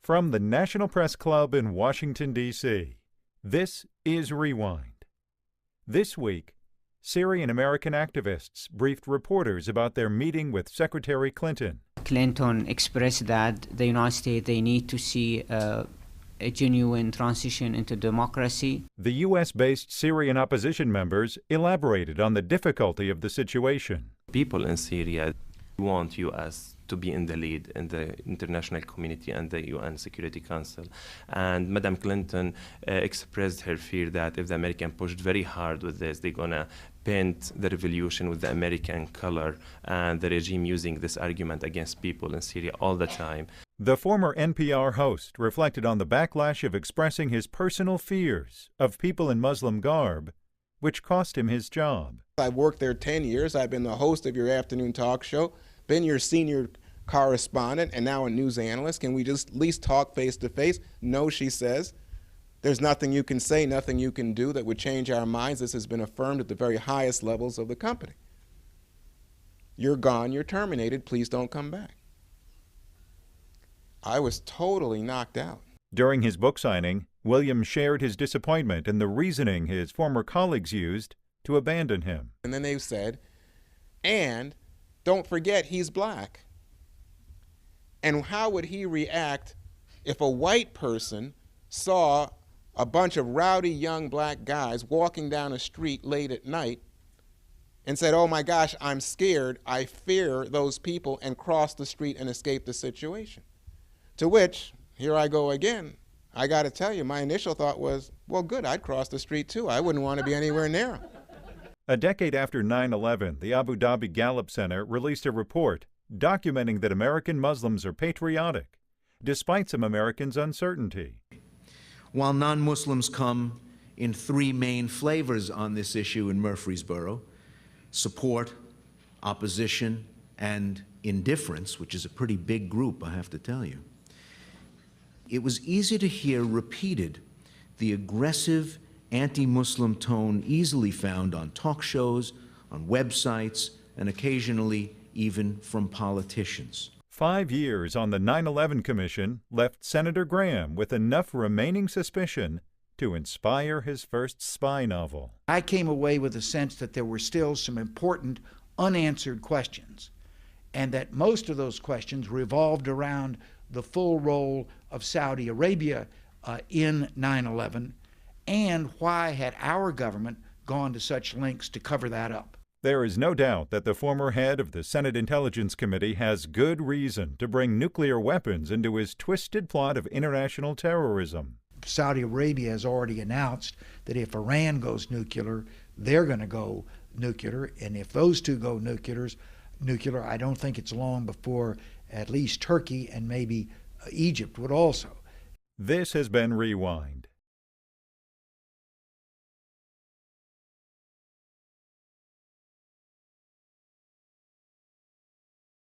From the National Press Club in Washington, D.C., this is Rewind. This week, Syrian-American activists briefed reporters about their meeting with Secretary Clinton. Clinton expressed that the United States, they need to see a genuine transition into democracy. The U.S.-based Syrian opposition members elaborated on the difficulty of the situation. People in Syria want U.S. to be in the lead in the international community and the UN Security Council. And Madam Clinton expressed her fear that if the Americans pushed very hard with this, they're going to paint the revolution with the American color, and the regime using this argument against people in Syria all the time. The former NPR host reflected on the backlash of expressing his personal fears of people in Muslim garb, which cost him his job. I've worked there 10 years. I've been the host of your afternoon talk show, been your senior correspondent, and now a news analyst. Can we just at least talk face to face? No, she says. There's nothing you can say, nothing you can do that would change our minds. This has been affirmed at the very highest levels of the company. You're gone, you're terminated, please don't come back. I was totally knocked out. During his book signing, Williams shared his disappointment in the reasoning his former colleagues used to abandon him. And then they said, and don't forget he's black. And how would he react if a white person saw a bunch of rowdy young black guys walking down a street late at night and said, oh my gosh, I'm scared, I fear those people, and crossed the street and escaped the situation? To which, here I go again, I got to tell you, my initial thought was, well, good, I'd cross the street too. I wouldn't want to be anywhere near them. A decade after 9/11, the Abu Dhabi Gallup Center released a report documenting that American Muslims are patriotic, despite some Americans' uncertainty. While non-Muslims come in three main flavors on this issue in Murfreesboro: support, opposition, and indifference, which is a pretty big group, I have to tell you. It was easy to hear repeated the aggressive anti-Muslim tone easily found on talk shows, on websites, and occasionally even from politicians. 5 years on the 9/11 Commission left Senator Graham with enough remaining suspicion to inspire his first spy novel. I came away with a sense that there were still some important unanswered questions, and that most of those questions revolved around the full role of Saudi Arabia in 9/11, and why had our government gone to such lengths to cover that up. There is no doubt that the former head of the Senate Intelligence Committee has good reason to bring nuclear weapons into his twisted plot of international terrorism. Saudi Arabia has already announced that if Iran goes nuclear, they're going to go nuclear, and if those two go nuclear, I don't think it's long before at least Turkey and maybe Egypt would also. This has been Rewind.